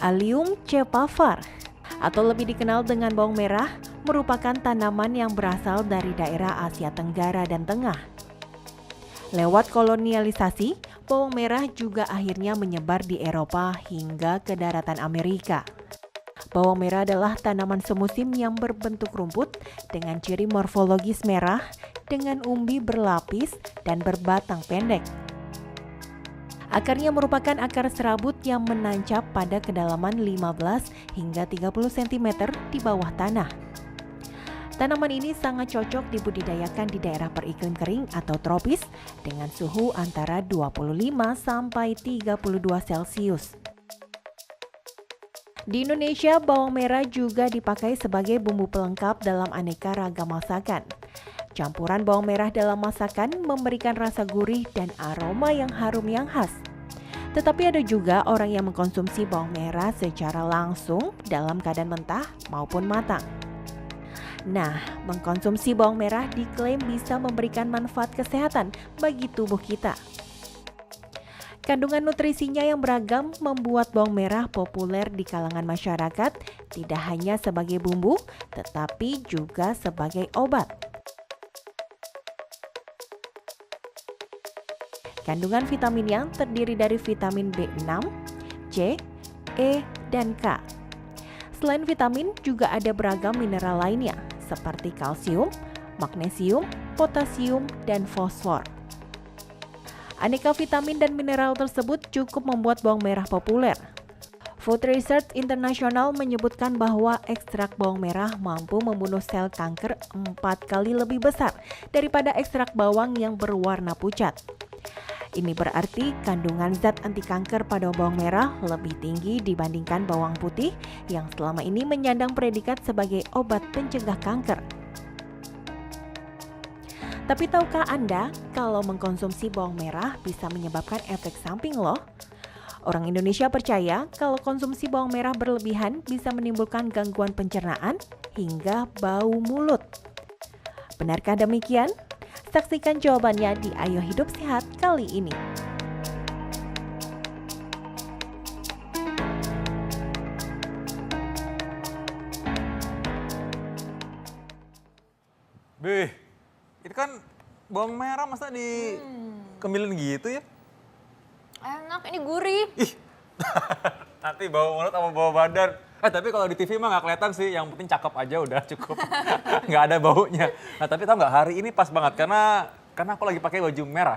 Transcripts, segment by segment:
Allium cepavar, atau lebih dikenal dengan bawang merah, merupakan tanaman yang berasal dari daerah Asia Tenggara dan Tengah. Lewat kolonialisasi, bawang merah juga akhirnya menyebar di Eropa hingga ke daratan Amerika. Bawang merah adalah tanaman semusim yang berbentuk rumput dengan ciri morfologis merah dengan umbi berlapis dan berbatang pendek. Akarnya merupakan akar serabut yang menancap pada kedalaman 15 hingga 30 cm di bawah tanah. Tanaman ini sangat cocok dibudidayakan di daerah beriklim kering atau tropis dengan suhu antara 25 sampai 32 Celcius. Di Indonesia, bawang merah juga dipakai sebagai bumbu pelengkap dalam aneka ragam masakan. Campuran bawang merah dalam masakan memberikan rasa gurih dan aroma yang harum yang khas. Tetapi ada juga orang yang mengkonsumsi bawang merah secara langsung dalam keadaan mentah maupun matang. Nah, mengkonsumsi bawang merah diklaim bisa memberikan manfaat kesehatan bagi tubuh kita. Kandungan nutrisinya yang beragam membuat bawang merah populer di kalangan masyarakat, tidak hanya sebagai bumbu, tetapi juga sebagai obat. Kandungan vitaminnya terdiri dari vitamin B6, C, E, dan K. Selain vitamin, juga ada beragam mineral lainnya, seperti kalsium, magnesium, potasium, dan fosfor. Aneka vitamin dan mineral tersebut cukup membuat bawang merah populer. Food Research International menyebutkan bahwa ekstrak bawang merah mampu membunuh sel kanker 4 kali lebih besar daripada ekstrak bawang yang berwarna pucat. Ini berarti kandungan zat anti kanker pada bawang merah lebih tinggi dibandingkan bawang putih yang selama ini menyandang predikat sebagai obat pencegah kanker. Tapi tahukah Anda kalau mengkonsumsi bawang merah bisa menyebabkan efek samping loh? Orang Indonesia percaya kalau konsumsi bawang merah berlebihan bisa menimbulkan gangguan pencernaan hingga bau mulut. Benarkah demikian? Saksikan jawabannya di Ayo Hidup Sehat kali ini. Beh, itu kan bawang merah masa dikemilin gitu ya? Enak, ini gurih. Ih, nanti bawa mulut sama bawa badan. Tapi kalau di TV mah nggak kelihatan sih, yang penting cakep aja udah cukup. Nggak ada baunya. Nah tapi tau nggak, hari ini pas banget karena aku lagi pakai baju merah.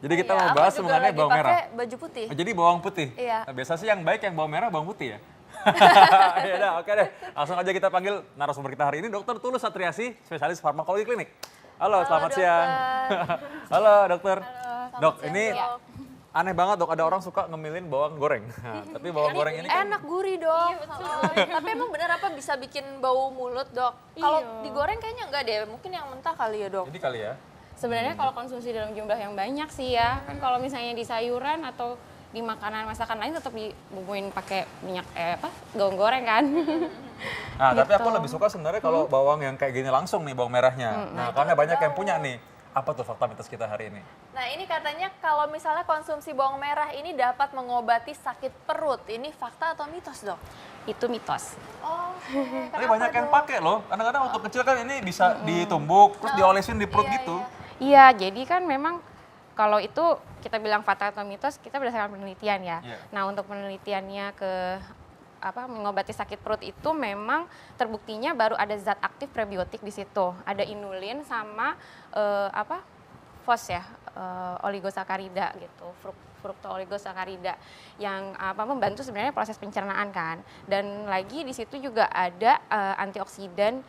Jadi kita mau bahas mengenai bawang merah. Aku juga lagi pakai baju putih. Jadi bawang putih. Iya. Nah, biasa sih yang baik yang bawang merah bawang putih ya. Ya udah, oke deh. Langsung aja kita panggil narasumber kita hari ini, Dr. Tulus Satriasi, spesialis farmakologi klinik. Halo, selamat siang. Halo, dokter. Halo, Dok, siang, ini Dok. aneh banget dok, ada orang suka ngemilin bawang goreng. Nah, tapi bawang goreng ini kan Enak, gurih dok. Tapi emang bener apa bisa bikin bau mulut dok? Kalau digoreng kayaknya enggak deh, mungkin yang mentah kali ya dok. jadi kali ya. Sebenarnya kalau konsumsi dalam jumlah yang banyak sih ya, kan kalau misalnya di sayuran atau di makanan masakan lain tetap dibumbuin pakai minyak bawang goreng kan. Nah, tapi aku Gitu. lebih suka sebenarnya kalau bawang yang kayak gini langsung nih, bawang merahnya. Nah, karena banyak yang punya nih. Apa tuh fakta mitos kita hari ini? Nah ini katanya kalau misalnya konsumsi bawang merah ini dapat mengobati sakit perut. Ini fakta atau mitos dok? Itu mitos. Oh, Tapi banyak yang pakai loh. Kadang-kadang waktu kecil kan ini bisa ditumbuk, terus diolesin di perut Iya, gitu. Iya, jadi kan memang kalau itu kita bilang fakta atau mitos, kita berdasarkan penelitian ya. Iya. Nah untuk penelitiannya ke mengobati sakit perut itu memang terbuktinya baru ada zat aktif prebiotik di situ. Ada inulin sama FOS ya, oligosakarida gitu, fruktooligosakarida yang membantu sebenarnya proses pencernaan kan. Dan lagi di situ juga ada antioksidan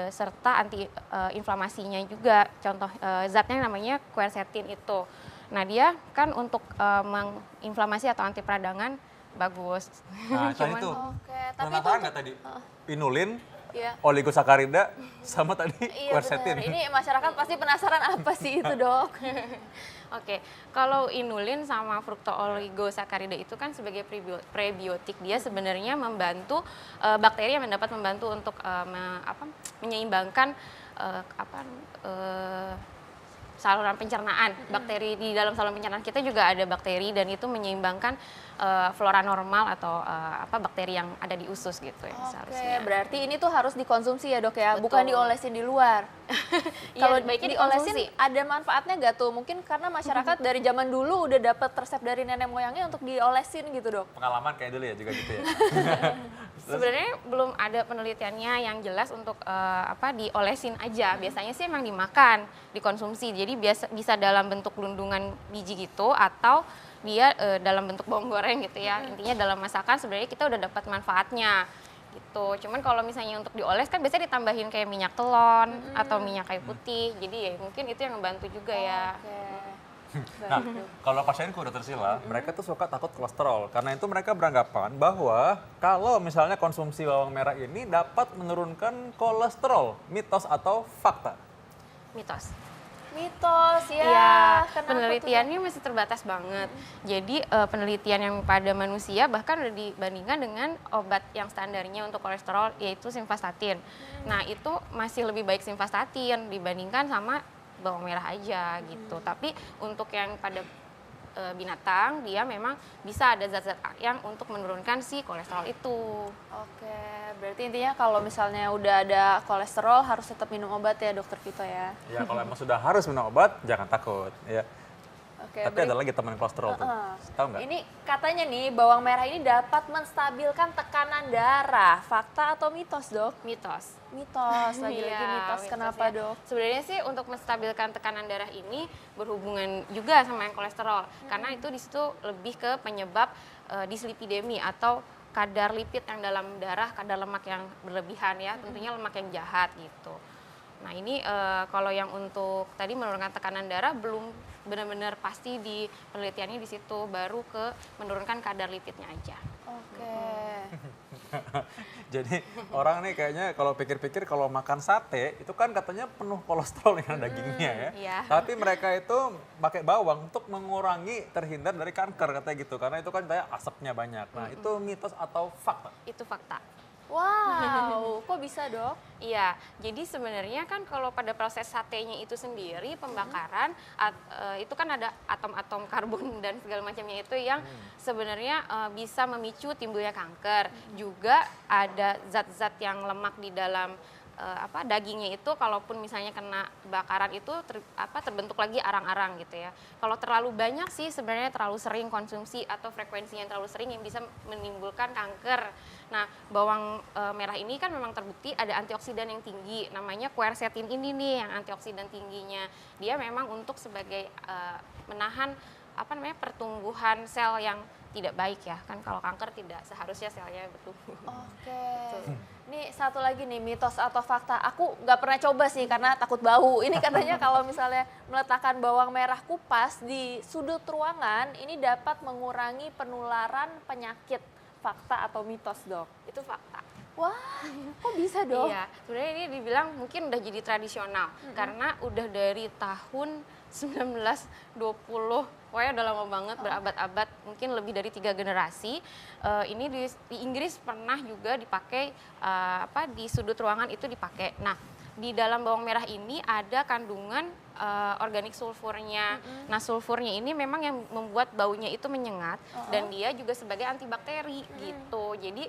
serta anti inflamasinya juga. Contoh zatnya namanya quercetin itu. Nah dia kan untuk menginflamasi atau anti peradangan bagus. Nah, tadi tuh. Oke, tapi Penasaran nggak tadi? Inulin, Iya. oligosakarida, sama tadi Iya quercetin. benar. Ini masyarakat pasti penasaran apa sih itu dok? Oke, kalau inulin sama fruktooligosakarida itu kan sebagai prebiotik, dia sebenarnya membantu bakteri yang dapat membantu untuk menyeimbangkan saluran pencernaan. Bakteri di dalam saluran pencernaan kita juga ada bakteri dan itu menyeimbangkan flora normal atau bakteri yang ada di usus gitu ya Oke, seharusnya. berarti ini tuh harus dikonsumsi ya dok ya, Betul. bukan diolesin di luar. Kalau Iya, baiknya diolesin dikonsumsi. ada manfaatnya nggak tuh? Mungkin karena masyarakat dari zaman dulu udah dapat resep dari nenek moyangnya untuk diolesin gitu dok. Pengalaman kayak dulu ya juga gitu ya. Sebenarnya belum ada penelitiannya yang jelas untuk diolesin aja. Biasanya sih emang dimakan, dikonsumsi. Jadi bisa dalam bentuk gelundungan biji gitu atau dia dalam bentuk bawang goreng gitu ya. Intinya dalam masakan sebenarnya kita udah dapat manfaatnya gitu. Cuman kalau misalnya untuk dioles kan biasanya ditambahin kayak minyak telon atau minyak kayu putih. Jadi ya mungkin itu yang ngebantu juga ya. Nah, kalau pasienku Dokter Sila, mereka tuh suka takut kolesterol. Karena itu mereka beranggapan bahwa kalau misalnya konsumsi bawang merah ini dapat menurunkan kolesterol. Mitos atau fakta? Mitos. Mitos ya. Iya, Kenapa tuh, penelitiannya masih terbatas banget. Jadi penelitian yang pada manusia bahkan udah dibandingkan dengan obat yang standarnya untuk kolesterol yaitu simvastatin. Nah itu masih lebih baik simvastatin dibandingkan sama bawang merah aja gitu. Tapi untuk yang pada binatang dia memang bisa ada zat-zat yang untuk menurunkan si kolesterol itu. Oke, berarti intinya kalau misalnya udah ada kolesterol harus tetap minum obat ya dokter Vito ya. Ya kalau emang sudah harus minum obat, jangan takut. Ya. Oke, Tapi ada lagi teman kolesterol tuh. Tahu nggak? Ini katanya nih bawang merah ini dapat menstabilkan tekanan darah. Fakta atau mitos dok? Mitos. Mitos, lagi-lagi Iya, mitos. Kenapa ya. dok? Sebenarnya sih untuk menstabilkan tekanan darah ini berhubungan juga sama yang kolesterol. Karena itu di situ lebih ke penyebab dislipidemi atau kadar lipid yang dalam darah, kadar lemak yang berlebihan ya, tentunya lemak yang jahat gitu. Nah ini kalau yang untuk tadi menurunkan tekanan darah belum benar-benar pasti di penelitiannya di situ, baru ke menurunkan kadar lipidnya aja. Oke. Jadi orang nih kayaknya kalau pikir-pikir kalau makan sate itu kan katanya penuh kolesterol dengan dagingnya ya. Iya. Tapi mereka itu pakai bawang untuk mengurangi terhindar dari kanker katanya gitu. Karena itu kan kayak asapnya banyak. Nah itu mitos atau fakta? Itu fakta. Wow, kok bisa dok? Iya, jadi sebenarnya kan kalau pada proses satenya itu sendiri pembakaran itu kan ada atom-atom karbon dan segala macamnya itu yang sebenarnya bisa memicu timbulnya kanker. Juga ada zat-zat yang lemak di dalam dagingnya itu kalaupun misalnya kena bakaran itu terbentuk lagi arang-arang gitu ya. Kalau terlalu banyak sih sebenarnya terlalu sering konsumsi atau frekuensinya yang terlalu sering yang bisa menimbulkan kanker. Nah, bawang merah ini kan memang terbukti ada antioksidan yang tinggi, namanya quercetin ini nih yang antioksidan tingginya. Dia memang untuk sebagai menahan pertumbuhan sel yang tidak baik ya. Kan kalau kanker tidak seharusnya selnya bertumbuh. Oke. Ini satu lagi nih mitos atau fakta. Aku nggak pernah coba sih karena takut bau. Ini katanya kalau misalnya meletakkan bawang merah kupas di sudut ruangan ini dapat mengurangi penularan penyakit. Fakta atau mitos dok? Itu fakta. Wah, kok bisa dok? Iya, sebenarnya ini dibilang mungkin udah jadi tradisional karena udah dari tahun 1920, pokoknya udah lama banget, berabad-abad, mungkin lebih dari 3 generasi. Ini di Inggris pernah juga dipakai di sudut ruangan itu dipakai. Nah, di dalam bawang merah ini ada kandungan organik sulfurnya. Nah, sulfurnya ini memang yang membuat baunya itu menyengat dan dia juga sebagai antibakteri gitu. Jadi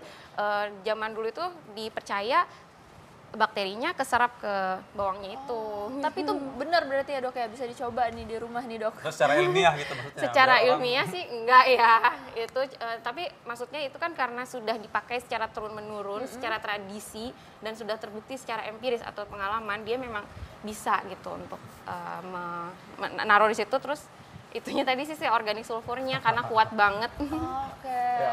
zaman dulu itu dipercaya bakterinya keserap ke bawangnya itu. Tapi itu benar berarti ya dok ya, bisa dicoba nih di rumah nih dok. Terus secara ilmiah gitu maksudnya? Secara Biar orang- ilmiah sih enggak ya. Itu tapi maksudnya itu kan karena sudah dipakai secara turun-menurun, secara tradisi dan sudah terbukti secara empiris atau pengalaman dia memang bisa gitu untuk naruh di situ terus itunya tadi sih si organik sulfurnya karena kuat banget. Oke. Ya.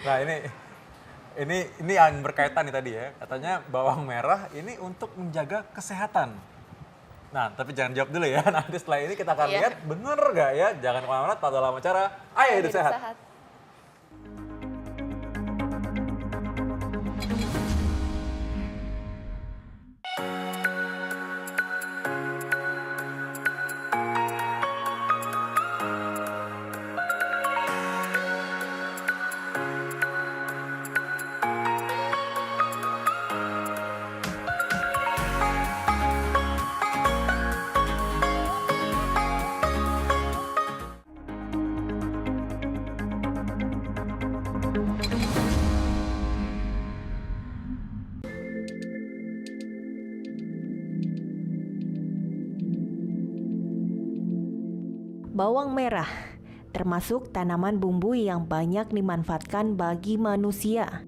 Nah ini yang berkaitan nih tadi ya, katanya bawang merah ini untuk menjaga kesehatan. Nah tapi jangan jawab dulu ya, nanti setelah ini kita akan Iya. lihat bener gak ya, jangan kemana-mana, tetap dalam acara Ayo Hidup Sehat. Bawang merah termasuk tanaman bumbu yang banyak dimanfaatkan bagi manusia.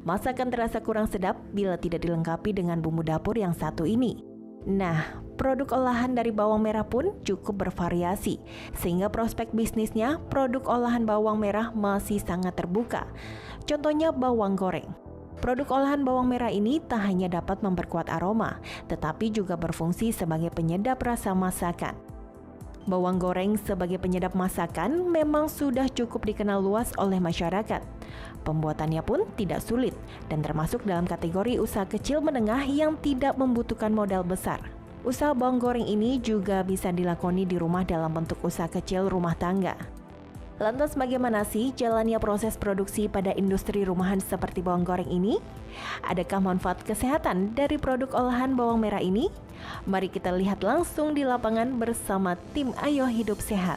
Masakan terasa kurang sedap bila tidak dilengkapi dengan bumbu dapur yang satu ini. Nah, produk olahan dari bawang merah pun cukup bervariasi, sehingga prospek bisnisnya produk olahan bawang merah masih sangat terbuka. Contohnya bawang goreng. Produk olahan bawang merah ini tak hanya dapat memperkuat aroma, tetapi juga berfungsi sebagai penyedap rasa masakan. Bawang goreng sebagai penyedap masakan memang sudah cukup dikenal luas oleh masyarakat. Pembuatannya pun tidak sulit dan termasuk dalam kategori usaha kecil menengah yang tidak membutuhkan modal besar. Usaha bawang goreng ini juga bisa dilakoni di rumah dalam bentuk usaha kecil rumah tangga. Lantas bagaimana sih jalannya proses produksi pada industri rumahan seperti bawang goreng ini? Adakah manfaat kesehatan dari produk olahan bawang merah ini? Mari kita lihat langsung di lapangan bersama tim Ayo Hidup Sehat.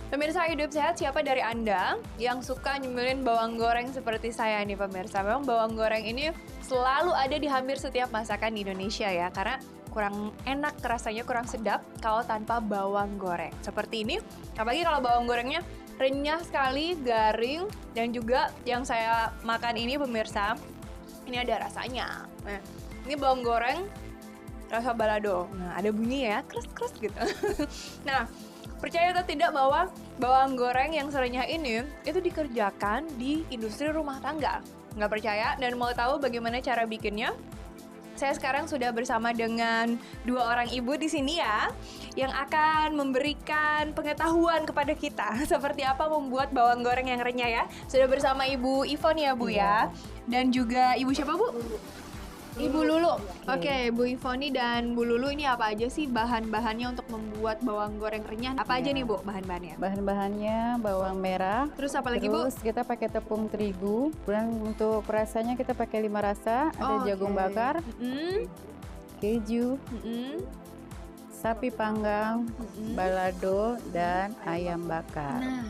Pemirsa Hidup Sehat, siapa dari Anda yang suka nyemilin bawang goreng seperti saya nih pemirsa? Memang bawang goreng ini selalu ada di hampir setiap masakan di Indonesia ya, karena kurang enak rasanya, kurang sedap kalau tanpa bawang goreng. Seperti ini, apalagi kalau bawang gorengnya renyah sekali, garing, dan juga yang saya makan ini pemirsa, ini ada rasanya. Nah, ini bawang goreng rasa balado. Nah, ada bunyi ya, kres-kres gitu. Nah, percaya atau tidak bahwa bawang goreng yang serenyah ini itu dikerjakan di industri rumah tangga? Nggak percaya dan mau tahu bagaimana cara bikinnya? Saya sekarang sudah bersama dengan dua orang ibu di sini ya, yang akan memberikan pengetahuan kepada kita seperti apa membuat bawang goreng yang renyah ya. Sudah bersama Ibu Ivon ya Bu ya, dan juga Ibu siapa Bu? Ibu Lulu. Oke, Bu Ivoni dan Bu Lulu, ini apa aja sih bahan-bahannya untuk membuat bawang goreng renyah? Apa aja nih Bu bahan-bahannya? Bahan-bahannya bawang merah. Terus apa lagi Bu? Terus kita pakai tepung terigu. Kemudian untuk rasanya kita pakai 5 rasa. Ada jagung bakar, keju, sapi panggang, balado, dan ayam bakar. Nah,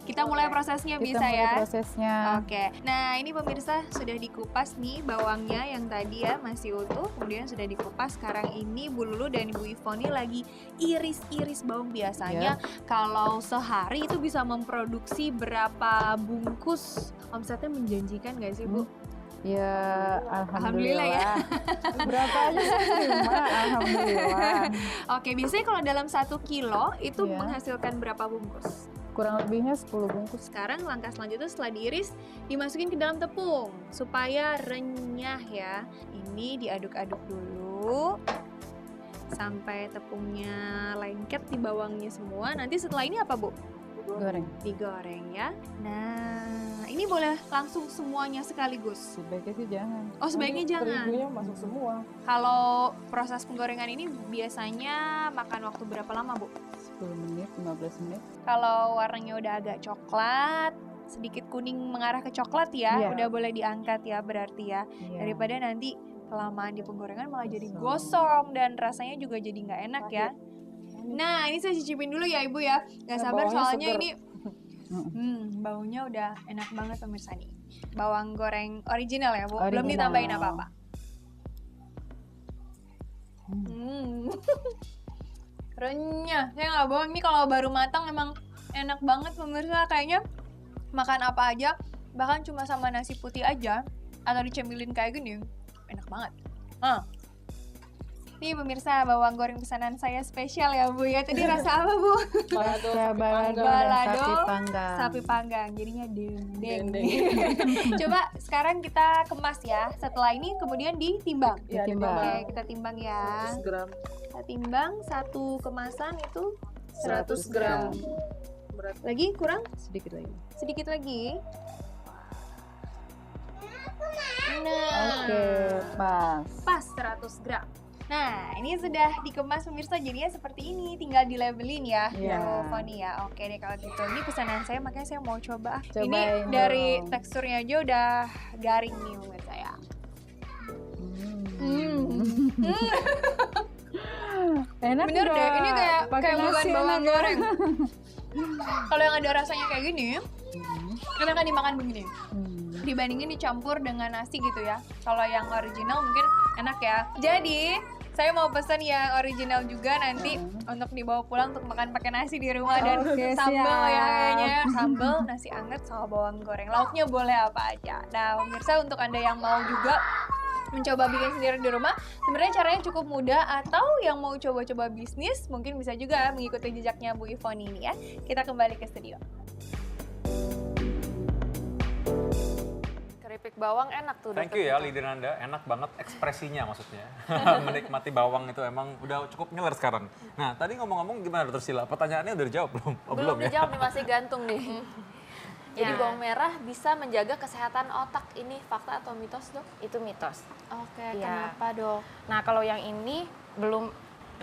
kita mulai prosesnya Kita bisa mulai ya? prosesnya. Oke, nah ini pemirsa sudah dikupas nih bawangnya yang tadi ya masih utuh, kemudian sudah dikupas. Sekarang ini Bu Lulu dan Ibu Ivoni lagi iris-iris bawang. Biasanya kalau sehari itu bisa memproduksi berapa bungkus? Omsetnya menjanjikan nggak sih Bu? Ya, Alhamdulillah ya. Berapa aja sih terima, alhamdulillah. Oke, biasanya kalau dalam 1 kilo itu Iya. menghasilkan berapa bungkus? Kurang lebihnya 10 bungkus. Sekarang langkah selanjutnya setelah diiris, dimasukin ke dalam tepung supaya renyah ya. Ini diaduk-aduk dulu sampai tepungnya lengket di bawangnya semua. Nanti setelah ini apa Bu? Goreng. Digoreng ya. Nah, ini boleh langsung semuanya sekaligus. Sebaiknya sih jangan. Oh, sebaiknya jangan. Terigunya masuk semua. Kalau proses penggorengan ini biasanya makan waktu berapa lama Bu? 10 menit, 15 menit. Kalau warnanya udah agak coklat, sedikit kuning mengarah ke coklat ya, Iya. udah boleh diangkat ya berarti ya. Iya. Daripada nanti kelamaan di penggorengan malah jadi gosong dan rasanya juga jadi nggak enak ya. Nah, ini saya cicipin dulu ya Ibu ya. Nggak sabar baunya soalnya seger. ini baunya udah enak banget pemirsa nih. Bawang goreng original ya Bu, belum Original. ditambahin apa-apa. Renyah, saya nggak bohong, ini kalau baru matang emang enak banget pemirsa. Kayaknya makan apa aja, bahkan cuma sama nasi putih aja atau dicemilin kayak gini, enak banget. Nih pemirsa, bawang goreng pesanan saya spesial ya Bu ya. Tadi rasa apa Bu? Rasa balado dan Balado, sapi panggang. sapi panggang, jadinya dendeng. Coba sekarang kita kemas ya. Setelah ini kemudian ditimbang. Ditimbang. Oke, kita timbang ya. 100 gram. Kita timbang satu kemasan itu 100 gram. lagi kurang Sedikit lagi. sedikit lagi. Nah, Oke, pas. pas 100 gram. Nah, ini sudah dikemas pemirsa, jadinya seperti ini. Tinggal dilabelin ya, Iya. Bu Foni ya. Oke deh kalau gitu. Ini pesanan saya, makanya saya mau coba. Cobain Ini dari dong. teksturnya aja udah garing nih pemirsa ya. Enak Bener deh, ini kayak Pakai bukan nasi bawang enak ya. goreng. Kalau yang ada rasanya kayak gini, kadang kan dimakan begini. dibandingin dicampur dengan nasi gitu ya. Kalau yang original mungkin enak ya. Jadi saya mau pesan yang original juga nanti untuk dibawa pulang untuk makan pakai nasi di rumah dan Oke, sambal ya siap. kayaknya. Sambal, nasi anget sama bawang goreng. Lauknya boleh apa aja. Nah, pemirsa untuk Anda yang mau juga mencoba bikin sendiri di rumah, sebenarnya caranya cukup mudah, atau yang mau coba-coba bisnis mungkin bisa juga mengikuti jejaknya Bu Ivoni ini ya. Kita kembali ke studio. Keripik bawang enak tuh. Thank you ya Lidi Nanda, enak banget ekspresinya maksudnya. Menikmati bawang itu emang udah cukup ngiler sekarang. Nah tadi ngomong-ngomong gimana Dr. Sila? Pertanyaannya udah dijawab belum? Oh, Belum ya? dijawab nih, masih gantung nih. Jadi Ya. bawang merah bisa menjaga kesehatan otak. Ini fakta atau mitos, Dok? Itu mitos. Oke, Iya. kenapa, Dok? Nah, kalau yang ini belum,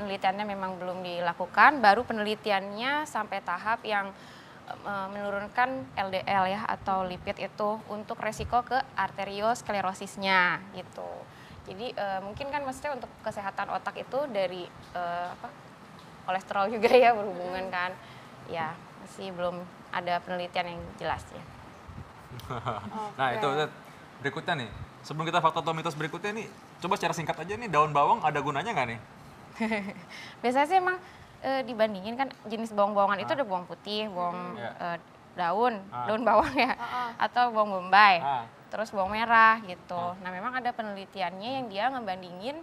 penelitiannya memang belum dilakukan, baru penelitiannya sampai tahap yang menurunkan LDL ya atau lipid itu untuk resiko ke arteriosklerosisnya gitu. Jadi mungkin kan maksudnya untuk kesehatan otak itu dari kolesterol juga ya berhubungan kan. Ya, masih belum ada penelitian yang jelas ya. Nah itu berikutnya nih, sebelum kita fakta atau mitos berikutnya nih, coba secara singkat aja nih, daun bawang ada gunanya nggak nih? Biasanya sih emang dibandingin kan jenis bawang-bawangan itu ada bawang putih, bawang daun bawang ya, atau bawang bombay, terus bawang merah gitu. Nah memang ada penelitiannya yang dia ngebandingin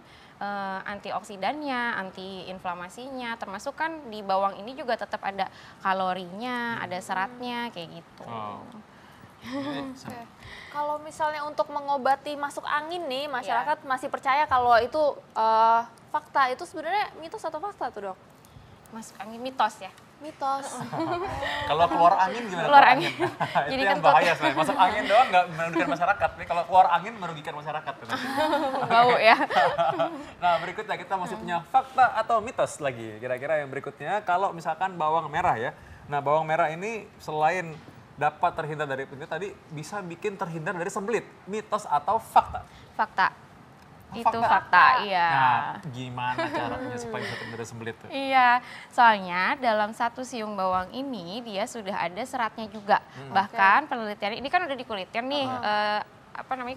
antioksidannya, antiinflamasinya, termasuk kan di bawang ini juga tetap ada kalorinya, ada seratnya kayak gitu. Oke. Kalau misalnya untuk mengobati masuk angin nih, masyarakat masih percaya kalau itu fakta. Itu sebenarnya mitos atau fakta tuh, Dok? Masuk angin mitos ya. Mitos. Kalau keluar angin gimana? Keluar angin. Itu Jadi yang kentut. bahaya sebenarnya. Masuk angin doang nggak merugikan masyarakat. Tapi kalau keluar angin merugikan masyarakat. Bau ya. Nah berikutnya kita masih punya fakta atau mitos lagi. Kira-kira yang berikutnya kalau misalkan bawang merah ya. Nah bawang merah ini selain dapat terhindar dari penyakit tadi bisa bikin terhindar dari sembelit. Mitos atau fakta? Fakta. Itu Fakta. fakta, iya. Nah gimana caranya supaya bisa terhindar dari sembelit tuh? Iya, soalnya dalam satu siung bawang ini dia sudah ada seratnya juga. Bahkan penelitian ini kan udah dikulitin nih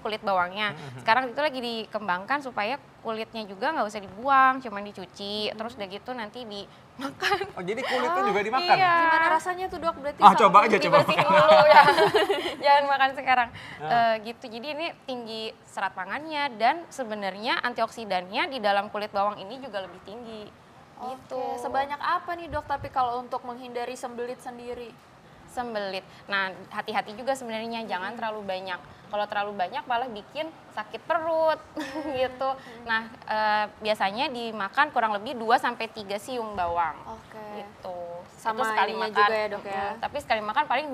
kulit bawangnya. Sekarang itu lagi dikembangkan supaya kulitnya juga nggak usah dibuang, cuman dicuci, terus udah gitu nanti dimakan. Oh jadi kulitnya juga dimakan? Iya. Gimana rasanya tuh, Dok? Berarti Coba aja coba. Dibersihin dulu ya. Jangan makan sekarang. Gitu. Jadi ini tinggi serat pangannya dan sebenarnya antioksidannya di dalam kulit bawang ini juga lebih tinggi. Gitu. Oke, sebanyak apa nih, Dok? Tapi kalau untuk menghindari sembelit sendiri? Sembelit. Nah, hati-hati juga sebenarnya jangan terlalu banyak. Kalau terlalu banyak malah bikin sakit perut gitu. Nah, biasanya dimakan kurang lebih 2 sampai 3 siung bawang. Oke. Gitu. Sama Itu sekali ininya makan juga ya, Dok, ya? Tapi sekali makan paling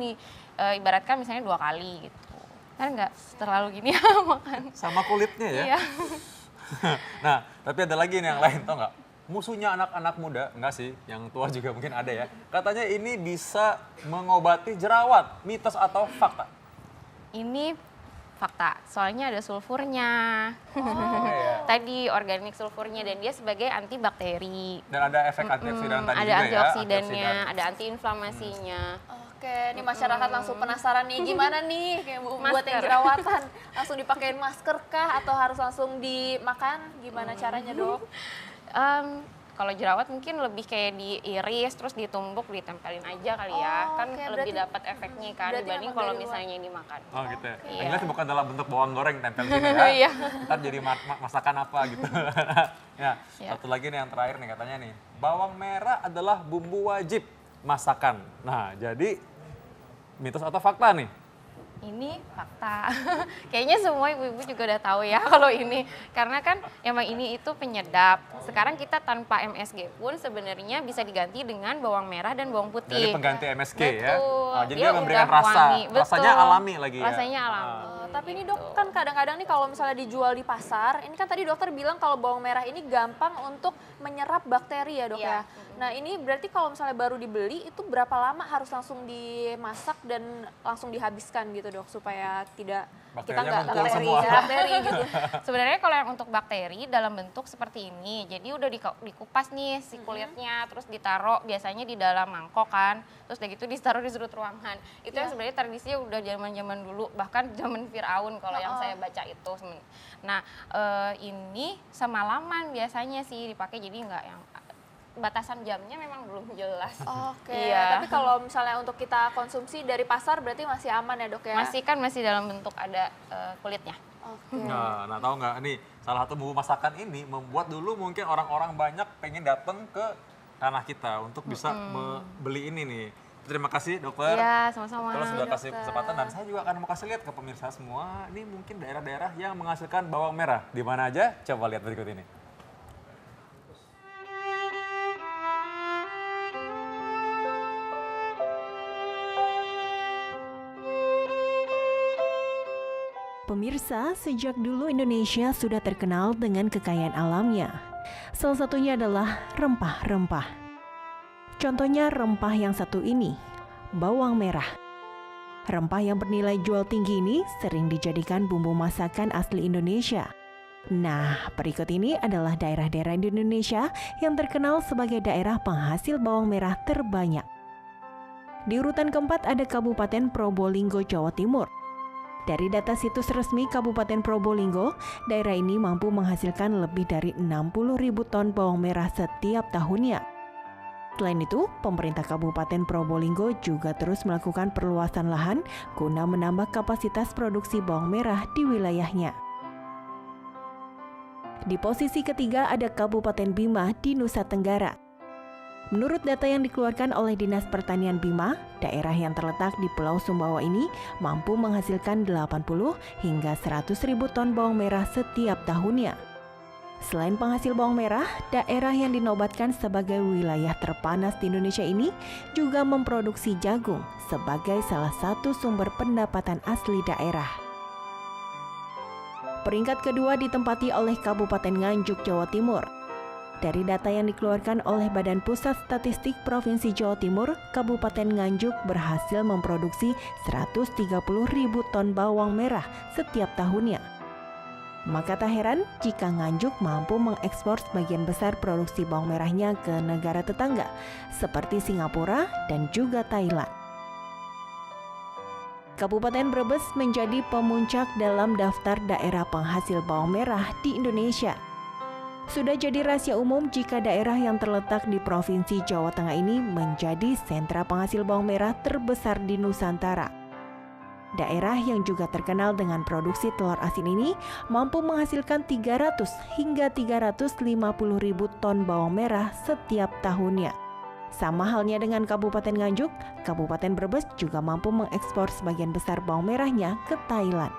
ibaratkan misalnya 2 kali gitu. Kan nggak terlalu gini ya makan. Sama kulitnya ya? Iya. Nah, tapi ada lagi nih yang lain, tau nggak? Musuhnya anak-anak muda, enggak sih, yang tua juga mungkin ada ya. Katanya ini bisa mengobati jerawat, mitos atau fakta? Ini fakta, soalnya ada sulfurnya. Iya. Tadi organik sulfurnya dan dia sebagai antibakteri. Dan ada efek antioksidan tadi Ada juga antioksidannya, ya? ada antiinflamasinya. Oke, nih masyarakat langsung penasaran nih, gimana nih kayak buat yang Masker. jerawatan, langsung dipakein masker kah atau harus langsung dimakan? Gimana caranya, Dok? Kalau jerawat mungkin lebih kayak diiris terus ditumbuk ditempelin aja kali ya. Oh, Kan oke, lebih berarti- dapat efeknya kan berarti dibanding memang kalau dari luar. misalnya dimakan. Oh gitu ya. Iya. Yang jelas bukan dalam bentuk bawang goreng tempel sini ya. Iya. Ntar jadi masakan apa gitu. Ya, Iya. satu lagi nih yang terakhir nih katanya nih. Bawang merah adalah bumbu wajib masakan. Nah, jadi mitos atau fakta nih? Ini fakta. Kayaknya semua ibu-ibu juga udah tahu ya kalau ini. Karena kan emang ini itu penyedap. Sekarang kita tanpa MSG pun sebenarnya bisa diganti dengan bawang merah dan bawang Dari putih. pengganti MSG ya. Betul. Oh, jadi Dia dia memberikan udah rasa. wangi. Rasanya Betul. alami lagi ya. Rasanya alami. Tapi ini, Dok, kan kadang-kadang nih kalau misalnya dijual di pasar, ini kan tadi dokter bilang kalau bawang merah ini gampang untuk menyerap bakteri ya, Dok, Iya. ya. Nah ini berarti kalau misalnya baru dibeli itu berapa lama harus langsung dimasak dan langsung dihabiskan gitu dok supaya tidak kita Bakterinya nggak ngumpul semua. bakteri gitu. Sebenarnya kalau yang untuk bakteri dalam bentuk seperti ini, jadi udah dikupas nih si kulitnya, terus ditaruh biasanya di dalam mangkok kan, terus udah gitu ditaruh di sudut ruangan. Itu yang sebenarnya tradisinya udah zaman-zaman dulu, bahkan zaman Firaun kalau yang saya baca itu. Nah ini semalaman biasanya sih dipakai, jadi nggak yang batasan jamnya memang belum jelas. Oke, Iya. tapi kalau misalnya untuk kita konsumsi dari pasar berarti masih aman ya dok ya? Masih dalam bentuk ada kulitnya. Oke. Nah, tahu nggak nih salah satu bumbu masakan ini membuat dulu mungkin orang-orang banyak pengen datang ke tanah kita untuk bisa beli ini nih. Terima kasih dokter. Iya, sama-sama. Terus sudah kasih kesempatan dan saya juga akan mau kasih lihat ke pemirsa semua. Ini mungkin daerah-daerah yang menghasilkan bawang merah. Di mana aja? Coba lihat berikut ini. Pemirsa, sejak dulu Indonesia sudah terkenal dengan kekayaan alamnya. Salah satunya adalah rempah-rempah. Contohnya rempah yang satu ini, bawang merah. Rempah yang bernilai jual tinggi ini sering dijadikan bumbu masakan asli Indonesia. Nah, berikut ini adalah daerah-daerah di Indonesia yang terkenal sebagai daerah penghasil bawang merah terbanyak. Di urutan keempat ada Kabupaten Probolinggo, Jawa Timur. Dari data situs resmi Kabupaten Probolinggo, daerah ini mampu menghasilkan lebih dari 60.000 ton bawang merah setiap tahunnya. Selain itu, pemerintah Kabupaten Probolinggo juga terus melakukan perluasan lahan guna menambah kapasitas produksi bawang merah di wilayahnya. Di posisi ketiga ada Kabupaten Bima di Nusa Tenggara. Menurut data yang dikeluarkan oleh Dinas Pertanian Bima, daerah yang terletak di Pulau Sumbawa ini mampu menghasilkan 80 hingga 100.000 ton bawang merah setiap tahunnya. Selain penghasil bawang merah, daerah yang dinobatkan sebagai wilayah terpanas di Indonesia ini juga memproduksi jagung sebagai salah satu sumber pendapatan asli daerah. Peringkat kedua ditempati oleh Kabupaten Nganjuk, Jawa Timur. Dari data yang dikeluarkan oleh Badan Pusat Statistik Provinsi Jawa Timur, Kabupaten Nganjuk berhasil memproduksi 130.000 ton bawang merah setiap tahunnya. Maka tak heran jika Nganjuk mampu mengekspor sebagian besar produksi bawang merahnya ke negara tetangga seperti Singapura dan juga Thailand. Kabupaten Brebes menjadi pemuncak dalam daftar daerah penghasil bawang merah di Indonesia. Sudah jadi rahasia umum jika daerah yang terletak di Provinsi Jawa Tengah ini menjadi sentra penghasil bawang merah terbesar di Nusantara. Daerah yang juga terkenal dengan produksi telur asin ini mampu menghasilkan 300 hingga 350.000 ton bawang merah setiap tahunnya. Sama halnya dengan Kabupaten Nganjuk, Kabupaten Brebes juga mampu mengekspor sebagian besar bawang merahnya ke Thailand.